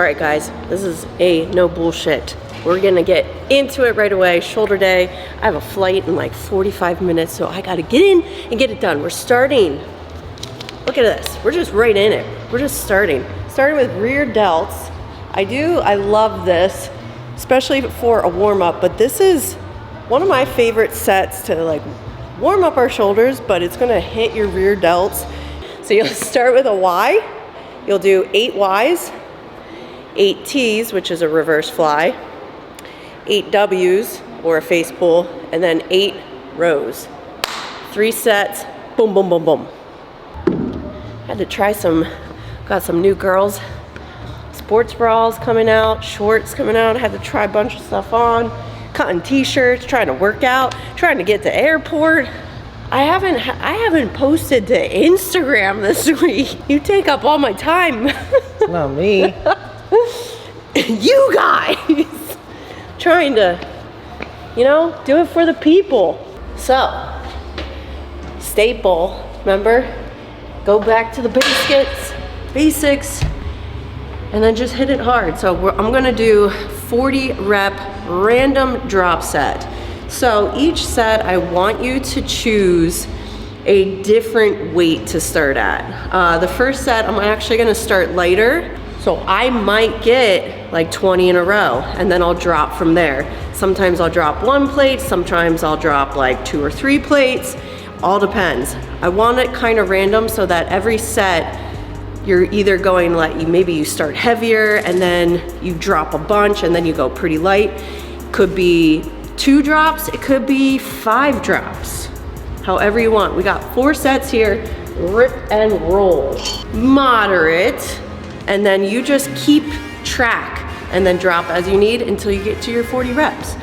right, guys, this is no bullshit. We're gonna get into it right away. Shoulder day. I have a flight in like 45 minutes, so I gotta get in and get it done. We're starting. Look at this. We're just right in it. We're just starting. Starting with rear delts. I love this, especially for a warm-up, but this is one of my favorite sets to like warm up our shoulders, but it's gonna hit your rear delts. So you'll start with a Y. You'll do 8 Ys, 8 Ts, which is a reverse fly, 8 Ws, or a face pull, and then 8 rows. 3 sets, boom, boom, boom, boom. Had to try got some new girls. Sports bras coming out, shorts coming out. I had to try a bunch of stuff on. Cutting t-shirts, trying to work out, trying to get to airport. I haven't posted to Instagram this week. You take up all my time. Not me. You guys. Trying to, do it for the people. So, staple, remember? Go back to the basics, and then just hit it hard. So I'm gonna do 40 rep random drop set. So each set, I want you to choose a different weight to start at. The first set, I'm actually gonna start lighter. So I might get like 20 in a row, and then I'll drop from there. Sometimes I'll drop 1 plate, sometimes I'll drop like 2 or 3 plates, all depends. I want it kind of random so that every set, you're either going like, maybe you start heavier and then you drop a bunch and then you go pretty light. Could be 2 drops, it could be 5 drops. However you want. We got 4 sets here, rip and roll. Moderate, and then you just keep track and then drop as you need until you get to your 40 reps.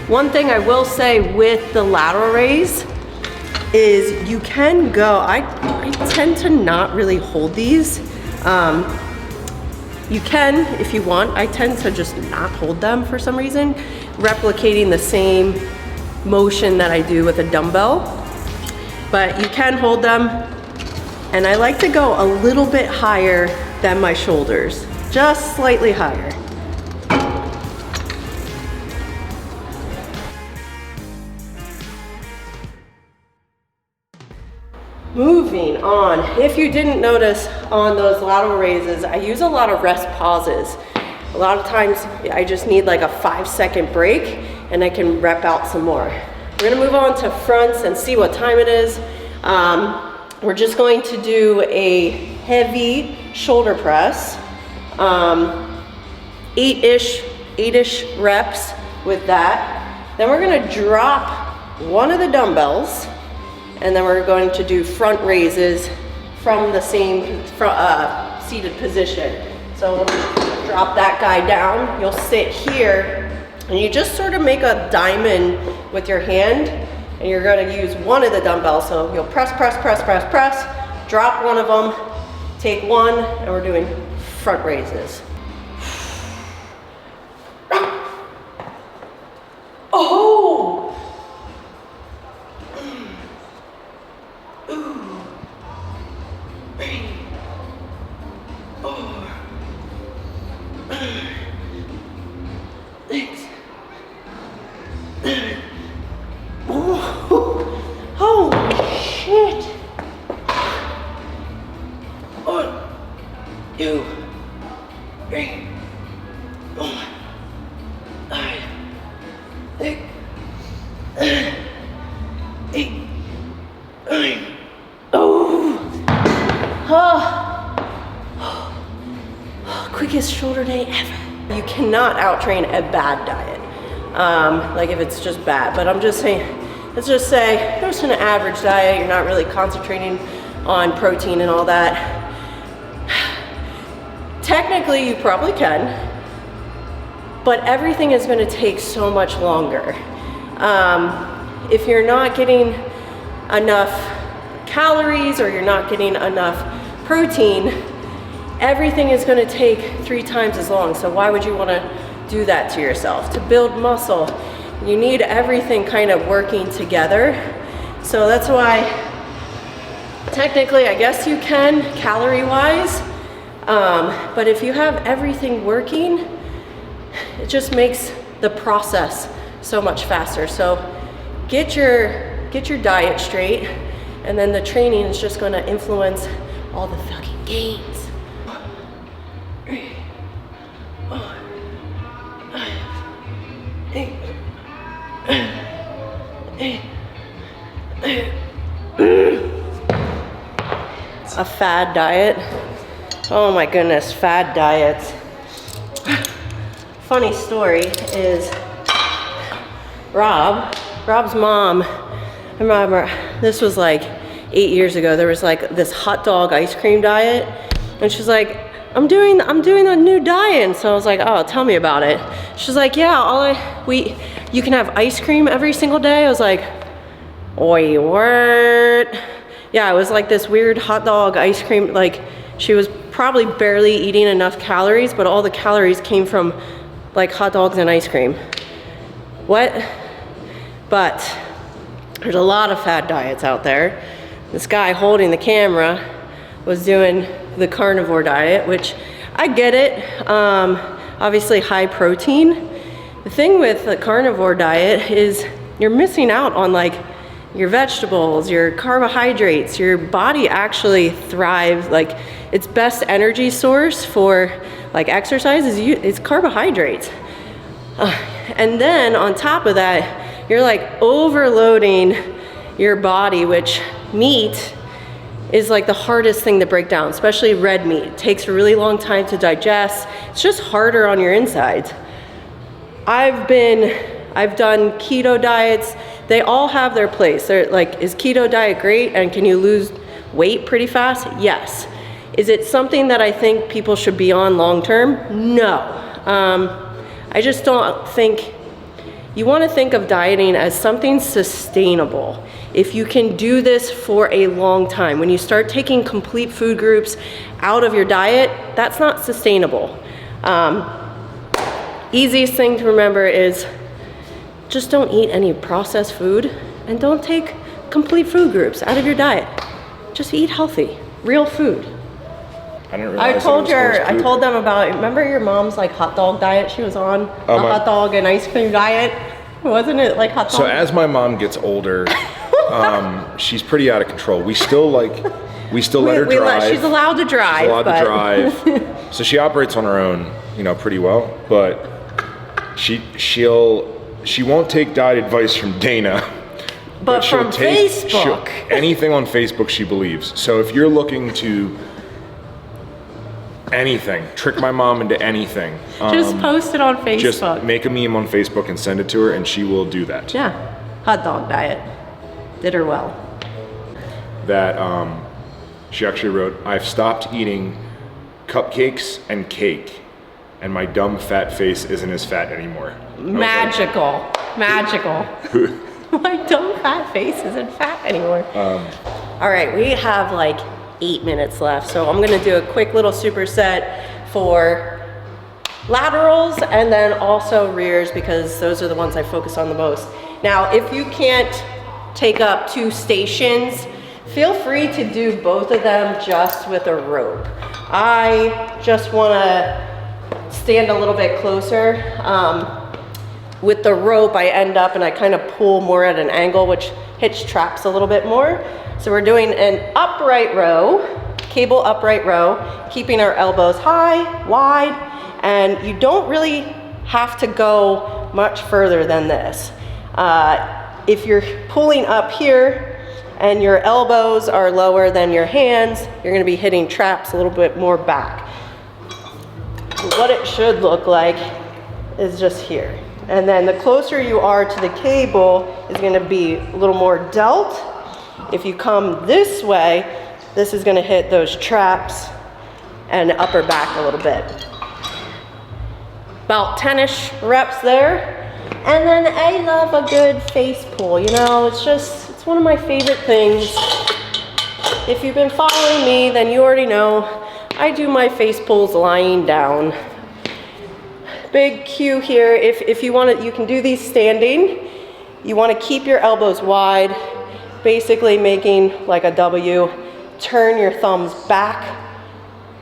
One thing I will say with the lateral raise is you can go, I tend to not really hold these. You can if you want. I tend to just not hold them for some reason, replicating the same motion that I do with a dumbbell. But you can hold them, and I like to go a little bit higher than my shoulders, just slightly higher. Moving on, if you didn't notice on those lateral raises, I use a lot of rest pauses. A lot of times I just need like a 5-second break and I can rep out some more. We're gonna move on to fronts and see what time it is. We're just going to do a heavy shoulder press, 8-ish reps with that. Then we're gonna drop one of the dumbbells, and then we're going to do front raises from the same seated position. So drop that guy down. You'll sit here, and you just sort of make a diamond with your hand, and you're gonna use one of the dumbbells. So you'll press, drop one of them, take one, and we're doing front raises. Oh! Thanks. Oh, holy shit. 1, 2, 3, 4, 5, 6, 8, 9. Quickest shoulder day ever. You cannot outtrain a bad diet. Like if it's just bad, but I'm just saying, let's just say there's an average diet, you're not really concentrating on protein and all that. Technically you probably can, but everything is gonna take so much longer. If you're not getting enough calories or you're not getting enough protein, everything is going to take 3 times as long. So why would you want to do that to yourself? To build muscle, you need everything kind of working together. So that's why technically I guess you can calorie wise, But if you have everything working, it just makes the process so much faster. So get your diet straight, and then the training is just gonna influence all the fucking gains. A fad diet. Oh my goodness, fad diets. Funny story is Rob's mom, I remember this was like 8 years ago, there was like this hot dog ice cream diet, and she's like, I'm doing a new diet. And so I was like, oh, tell me about it. She's like, yeah, you can have ice cream every single day. I was like, oi, what? Yeah, it was like this weird hot dog ice cream. Like, she was probably barely eating enough calories, but all the calories came from like hot dogs and ice cream. What? But there's a lot of fad diets out there. This guy holding the camera was doing the carnivore diet, which I get it. Obviously high protein. The thing with the carnivore diet is you're missing out on like your vegetables, your carbohydrates. Your body actually thrives, like its best energy source for like exercise is carbohydrates. And then on top of that, you're like overloading your body, which meat is like the hardest thing to break down, especially red meat. It takes a really long time to digest. It's just harder on your insides. I've done keto diets. They all have their place. They're like, is keto diet great and can you lose weight pretty fast? Yes. Is it something that I think people should be on long term? No. I just don't think, you want to think of dieting as something sustainable. If you can do this for a long time, when you start taking complete food groups out of your diet, that's not sustainable. Easiest thing to remember is just don't eat any processed food and don't take complete food groups out of your diet. Just eat healthy, real food. I didn't realize I told them about, remember your mom's like hot dog diet she was on? The hot dog and ice cream diet? Wasn't it like hot dog? So as my mom gets older, she's pretty out of control. We still let her drive. She's allowed to drive. She's allowed to drive. So she operates on her own, pretty well. But she won't take diet advice from Dana. But from Facebook. Anything on Facebook she believes. So if you're looking to trick my mom into anything. Just post it on Facebook. Just make a meme on Facebook and send it to her and she will do that. Yeah, hot dog diet. Did her well. That she actually wrote, I've stopped eating cupcakes and cake and my dumb fat face isn't as fat anymore. Magical. My dumb fat face isn't fat anymore. All right, we have like 8 minutes left, so I'm gonna do a quick little superset for laterals and then also rears because those are the ones I focus on the most. Now, if you can't take up 2 stations, feel free to do both of them just with a rope. I just wanna stand a little bit closer. With the rope, I end up and I kind of pull more at an angle, which hits traps a little bit more. So we're doing an upright row, cable upright row, keeping our elbows high, wide, and you don't really have to go much further than this. If you're pulling up here and your elbows are lower than your hands, you're gonna be hitting traps a little bit more back. What it should look like is just here. And then the closer you are to the cable is gonna be a little more delt. If you come this way, this is gonna hit those traps and upper back a little bit. About 10-ish reps there. And then I love a good face pull. It's one of my favorite things. If you've been following me, then you already know I do my face pulls lying down. Big cue here, if you want to, you can do these standing. You want to keep your elbows wide, basically making like a W. Turn your thumbs back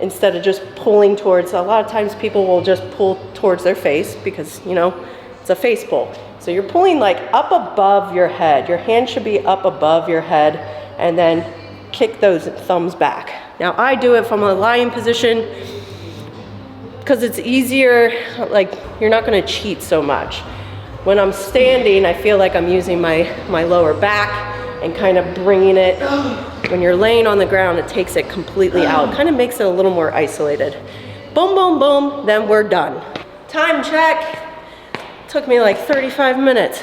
instead of just pulling towards. A lot of times people will just pull towards their face because, you know, it's a face pull. So you're pulling like up above your head. Your hand should be up above your head, and then kick those thumbs back. Now I do it from a lying position because it's easier, like you're not gonna cheat so much. When I'm standing, I feel like I'm using my lower back and kind of bringing it. When you're laying on the ground, it takes it completely out. Kind of makes it a little more isolated. Boom, boom, boom, then we're done. Time check. Took me like 35 minutes.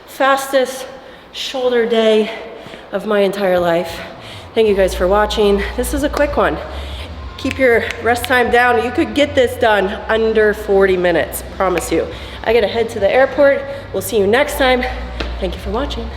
Fastest shoulder day of my entire life. Thank you guys for watching. This is a quick one. Keep your rest time down. You could get this done under 40 minutes, promise you. I gotta head to the airport. We'll see you next time. Thank you for watching.